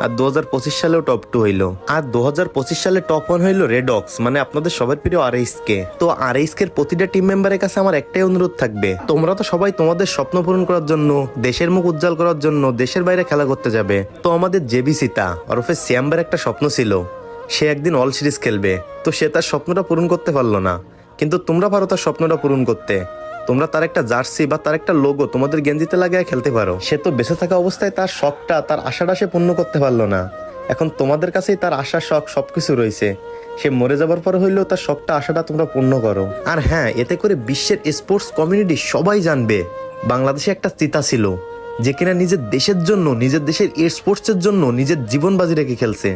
আর 2025 সালেও টপ 2 হইলো। আর 2025 সালে টপ 1 হইলো রেডক্স, মানে আপনাদের সবার প্রিয় আরএইচকে। তো আরএইচকে এর প্রতিটা টিম মেম্বারের কাছে আমার একটাই অনুরোধ থাকবে, তোমরা তো সবাই তোমাদের স্বপ্ন পূরণ করার জন্য, দেশের মুখ উজ্জ্বল করার জন্য দেশের বাইরে খেলা করতে যাবে। তো আমাদের জেবি সিতা ওরফে সিয়াম্বার একটা স্বপ্ন ছিল, সে একদিন অল সিরিজ খেলবে। তো সে তার স্বপ্নটা পূরণ করতে পারলো না, কিন্তু তোমরা পারো তার স্বপ্নটা পূরণ করতে। তোমরা তার একটা জার্সি বা তার একটা লোগো তোমাদের গেঞ্জিতে লাগিয়ে খেলতে পারো। সে তো বেঁচে থাকা অবস্থায় তার শখটা, তার আশাটা সে পূর্ণ করতে পারলো না। এখন তোমাদের কাছেই তার আশা, শখ সবকিছু রয়েছে। সে মরে যাবার পর হইলেও তার শখটা, আশাটা তোমরা পূর্ণ করো। আর হ্যাঁ, এতে করে বিশ্বের স্পোর্টস কমিউনিটি সবাই জানবে বাংলাদেশে একটা চিতা ছিল যে কিনা নিজের দেশের জন্য, নিজের দেশের স্পোর্টসের জন্য নিজের জীবন বাজি রেখে খেলছে।